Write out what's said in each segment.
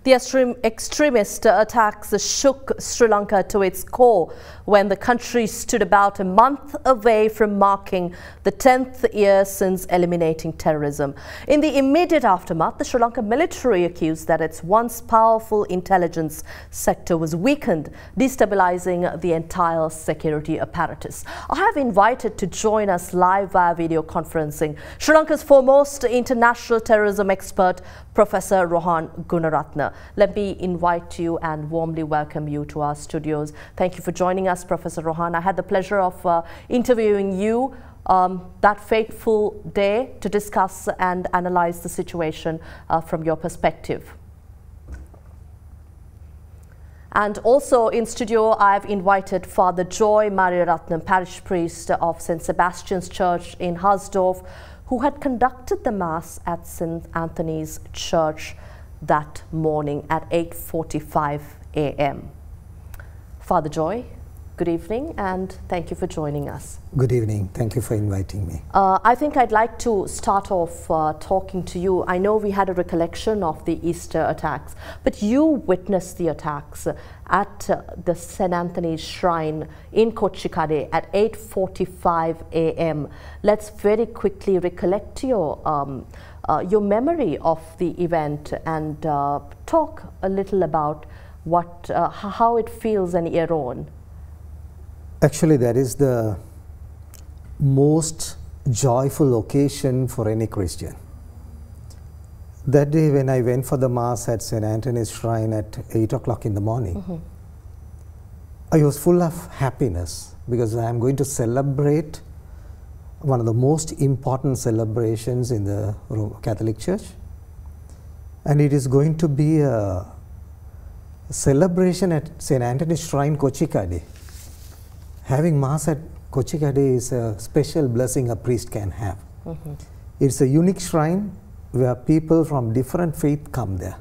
The extremist attacks shook Sri Lanka to its core when the country stood about a month away from marking the 10th year since eliminating terrorism. In the immediate aftermath, the Sri Lankan military accused that its once powerful intelligence sector was weakened, destabilizing the entire security apparatus. I have invited to join us live via video conferencing Sri Lanka's foremost international terrorism expert, Professor Rohan Gunaratne. Let me invite you and warmly welcome you to our studios. Thank you for joining us, Professor Rohan. I had the pleasure of interviewing you that fateful day to discuss and analyze the situation from your perspective. And also in studio, I've invited Father Joy Mariaratnam, Parish Priest of St. Sebastian's Church in Hulftsdorp, who had conducted the Mass at St. Anthony's Church that morning at 8:45 a.m. Father Joy, good evening and thank you for joining us. Good evening. Thank you for inviting me. I think I'd like to start off talking to you. I know we had a recollection of the Easter attacks, but you witnessed the attacks at the St. Anthony's Shrine in Kochikade at 8:45 a.m. Let's very quickly recollect your memory of the event and talk a little about how it feels an year on. Actually, that is the most joyful occasion for any Christian. That day when I went for the Mass at St. Anthony's Shrine at 8 o'clock in the morning, I was full of happiness because I am going to celebrate one of the most important celebrations in the Catholic Church. And it is going to be a celebration at St. Anthony's Shrine, Kochikade. Having Mass at Kochikade is a special blessing a priest can have. It's a unique shrine where people from different faith come there.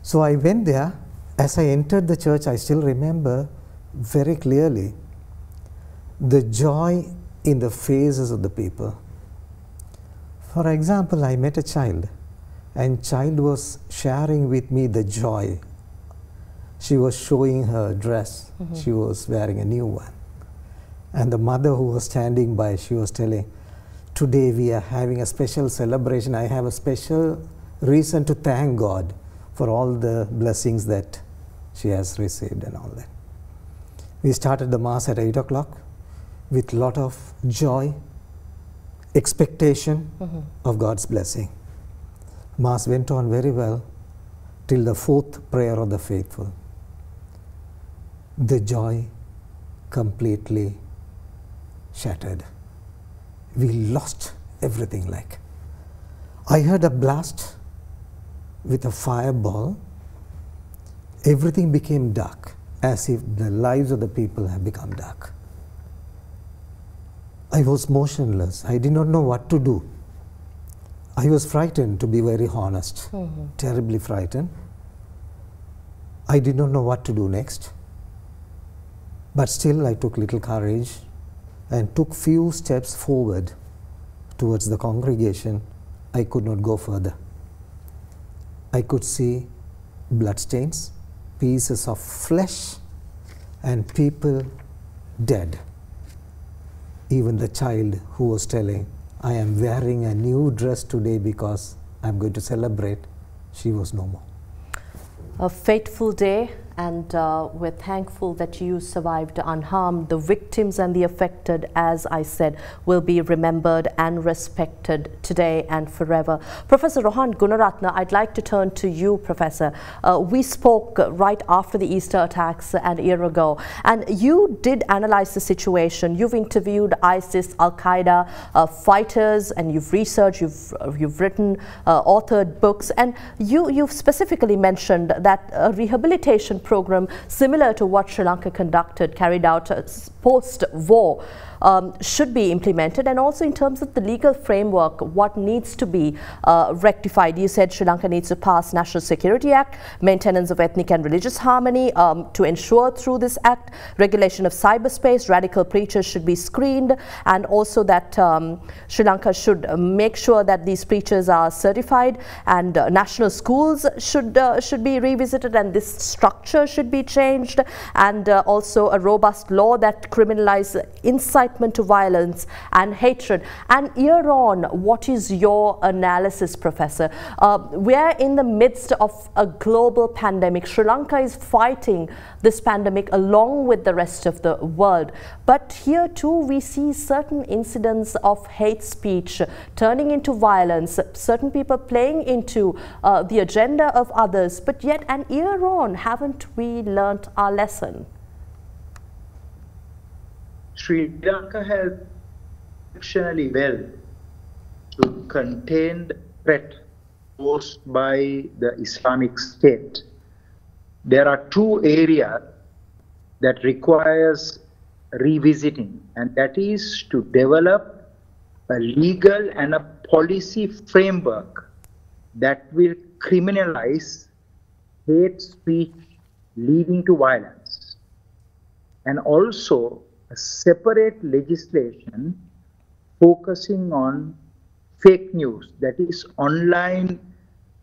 So I went there. As I entered the church, I still remember very clearly the joy in the faces of the people. For example, I met a child, and child was sharing with me the joy. She was showing her dress. She was wearing a new one. And the mother who was standing by, she was telling, today we are having a special celebration. I have a special reason to thank God for all the blessings that she has received and all that. We started the Mass at 8 o'clock with a lot of joy, expectation of God's blessing. Mass went on very well till the fourth prayer of the Faithful. The joy completely shattered. We lost everything like. I heard a blast with a fireball. Everything became dark, as if the lives of the people have become dark. I was motionless. I did not know what to do. I was frightened, to be very honest, terribly frightened. I did not know what to do next. But still I took little courage and took few steps forward towards the congregation. I could not go further. I could see bloodstains, pieces of flesh, and people dead. Even the child who was telling, I am wearing a new dress today because I am going to celebrate, she was no more. A fateful day, and we're thankful that you survived unharmed. The victims and the affected, as I said, will be remembered and respected today and forever. Professor Rohan Gunaratne, I'd like to turn to you, Professor. We spoke right after the Easter attacks a year ago, and you did analyze the situation. You've interviewed ISIS, Al-Qaeda fighters, and you've researched, you've written, authored books, and you've specifically mentioned that a rehabilitation program similar to what Sri Lanka carried out post-war should be implemented, and also in terms of the legal framework, what needs to be rectified? You said Sri Lanka needs to pass National Security Act, maintenance of ethnic and religious harmony to ensure through this act, regulation of cyberspace, radical preachers should be screened, and also that Sri Lanka should make sure that these preachers are certified, and national schools should be revisited, and this structure should be changed, and also a robust law that criminalizes incitement to violence and hatred. And here on, what is your analysis, Professor? We are in the midst of a global pandemic. Sri Lanka is fighting this pandemic along with the rest of the world. But here too we see certain incidents of hate speech turning into violence, certain people playing into the agenda of others. But yet an year on, haven't we learnt our lesson? Sri Lanka has exceptionally well to contain the threat posed by the Islamic State. There are two areas that requires revisiting, and that is to develop a legal and a policy framework that will criminalize hate speech leading to violence, and also a separate legislation focusing on fake news, that is online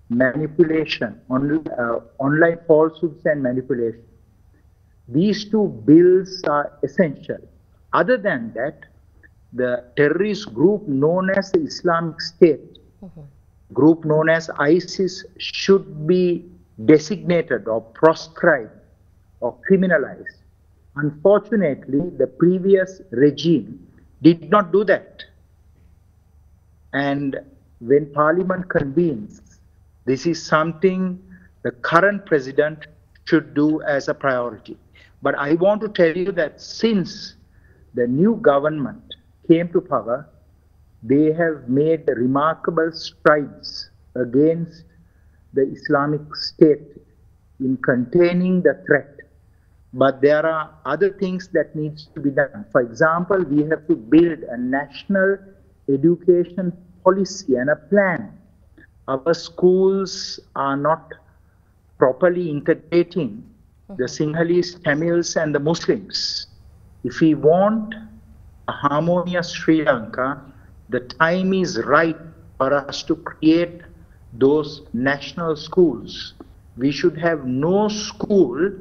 manipulation, online falsehoods and manipulation. These two bills are essential. Other than that, the terrorist group known as the Islamic State, group known as ISIS, should be designated or proscribed or criminalized. Unfortunately, the previous regime did not do that. And when Parliament convenes, this is something the current president should do as a priority. But I want to tell you that since the new government came to power, they have made remarkable strides against the Islamic State in containing the threat. But there are other things that needs to be done. For example, we have to build a national education policy and a plan. Our schools are not properly integrating the Sinhalese, Tamils and the Muslims. If we want a harmonious Sri Lanka, the time is right for us to create those national schools. We should have no school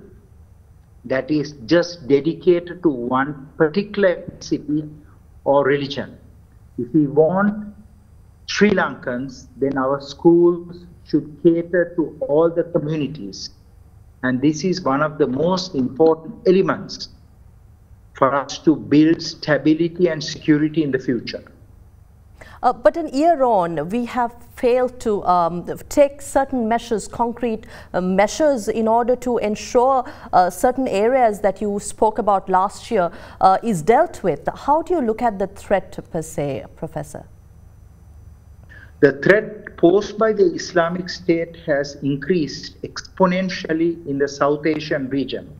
that is just dedicated to one particular ethnicity or religion. If we want Sri Lankans, then our schools should cater to all the communities. And this is one of the most important elements for us to build stability and security in the future. But an year on, we have failed to take certain measures, concrete measures, in order to ensure certain areas that you spoke about last year is dealt with. How do you look at the threat per se, Professor? The threat posed by the Islamic State has increased exponentially in the South Asian region.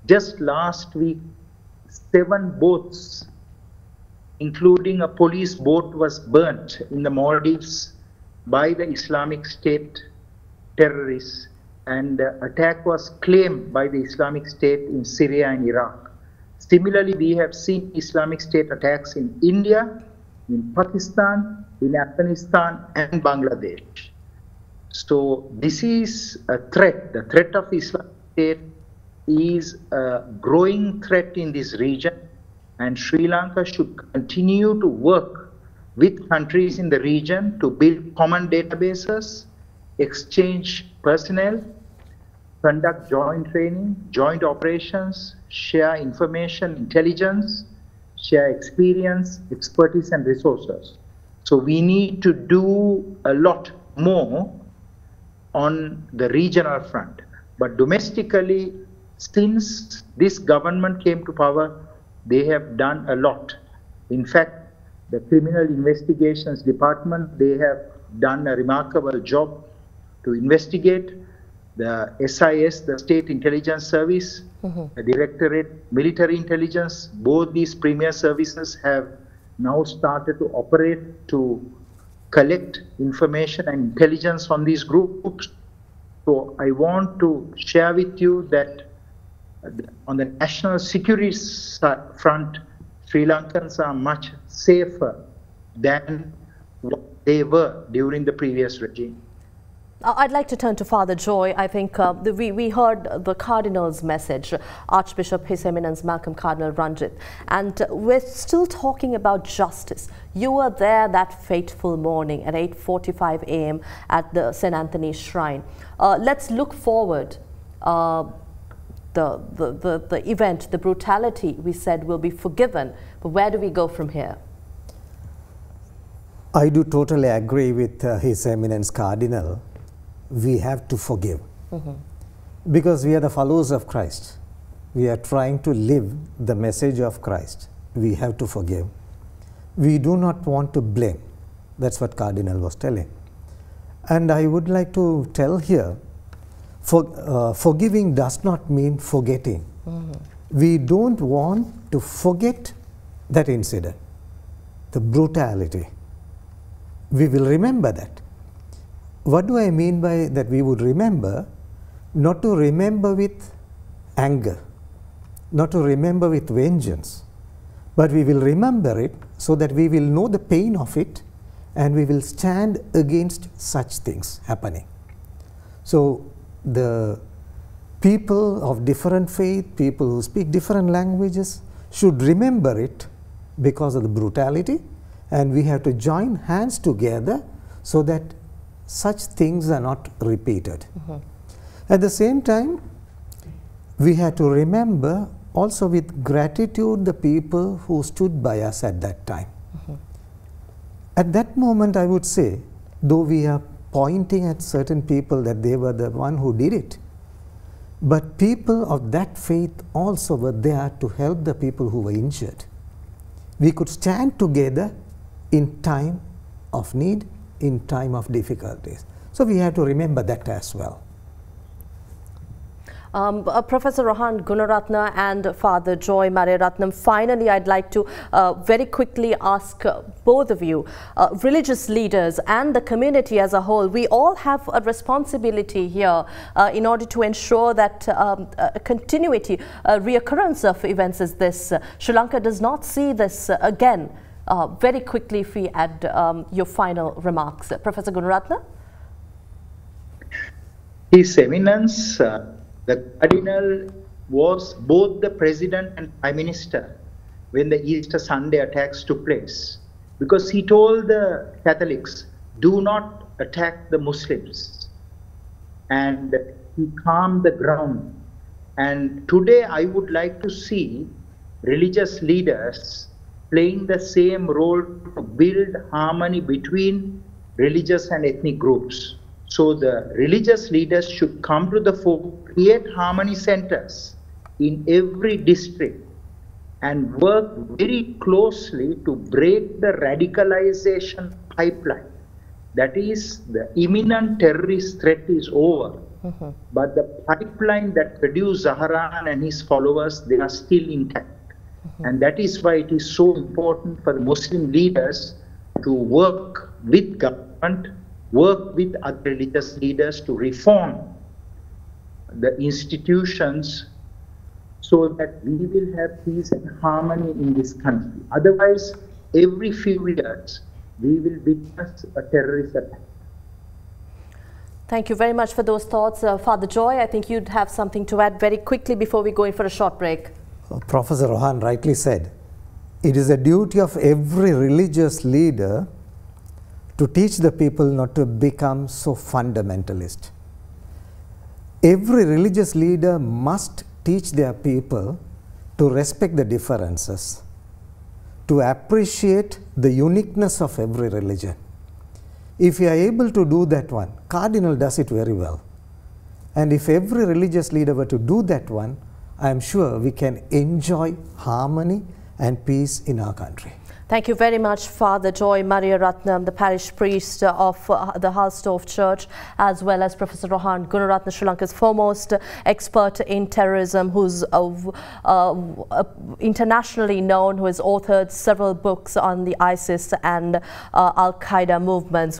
Just last week, 7 boats, including a police boat, was burnt in the Maldives by the Islamic State terrorists, and the attack was claimed by the Islamic State in Syria and Iraq. Similarly, we have seen Islamic State attacks in India, in Pakistan, in Afghanistan and Bangladesh. So this is a threat. The threat of Islamic State is a growing threat in this region, and Sri Lanka should continue to work with countries in the region to build common databases, exchange personnel, conduct joint training, joint operations, share information, intelligence, share experience, expertise and resources. So we need to do a lot more on the regional front. But domestically, since this government came to power, they have done a lot. In fact, the Criminal Investigations Department, they have done a remarkable job to investigate the SIS, the State Intelligence Service, the Directorate, Military Intelligence, both these premier services have now started to operate to collect information and intelligence on these groups. So I want to share with you that on the national security front, Sri Lankans are much safer than what they were during the previous regime. I'd like to turn to Father Joy. I think we heard the Cardinal's message, Archbishop His Eminence Malcolm Cardinal Ranjit, and we're still talking about justice. You were there that fateful morning at 8:45 a.m. at the St. Anthony's Shrine. Let's look forward. The event, the brutality, we said, will be forgiven. But where do we go from here? I do totally agree with His Eminence Cardinal. We have to forgive. Because we are the followers of Christ. We are trying to live the message of Christ. We have to forgive. We do not want to blame. That's what Cardinal was telling. And I would like to tell here, forgiving does not mean forgetting. We don't want to forget that incident, the brutality. We will remember that. What do I mean by that we would remember? Not to remember with anger, not to remember with vengeance, but we will remember it so that we will know the pain of it and we will stand against such things happening. So the people of different faith, people who speak different languages should remember it because of the brutality, and we have to join hands together so that such things are not repeated. At the same time, we have to remember also with gratitude the people who stood by us at that time. At that moment, I would say, though we are pointing at certain people that they were the one who did it, but people of that faith also were there to help the people who were injured. We could stand together in time of need, in time of difficulties. So we have to remember that as well. Professor Rohan Gunaratne and Father Joy Mariaratnam, finally I'd like to very quickly ask both of you, religious leaders and the community as a whole, we all have a responsibility here in order to ensure that a continuity, a reoccurrence of events as this. Sri Lanka does not see this again. Very quickly, if we add your final remarks. Professor Gunaratne? His Eminence, the Cardinal was both the President and Prime Minister when the Easter Sunday attacks took place, because he told the Catholics, do not attack the Muslims, and he calmed the ground. And today I would like to see religious leaders playing the same role to build harmony between religious and ethnic groups. So the religious leaders should come to the fore, create harmony centers in every district and work very closely to break the radicalization pipeline. That is, the imminent terrorist threat is over, but the pipeline that produced Zaharan and his followers, they are still intact. And that is why it is so important for the Muslim leaders to work with government, work with other religious leaders to reform the institutions so that we will have peace and harmony in this country. Otherwise, every few years, we will witness a terrorist attack. Thank you very much for those thoughts. Father Joy, I think you'd have something to add very quickly before we go in for a short break. Professor Rohan rightly said, it is a duty of every religious leader to teach the people not to become so fundamentalist. Every religious leader must teach their people to respect the differences, to appreciate the uniqueness of every religion. If you are able to do that one, Cardinal does it very well. And if every religious leader were to do that one, I am sure we can enjoy harmony and peace in our country. Thank you very much, Father Joy Mariaratnam, the Parish Priest of the Hulftsdorp Church, as well as Professor Rohan Gunaratne, Sri Lanka's foremost expert in terrorism, who's internationally known, who has authored several books on the ISIS and Al-Qaeda movements.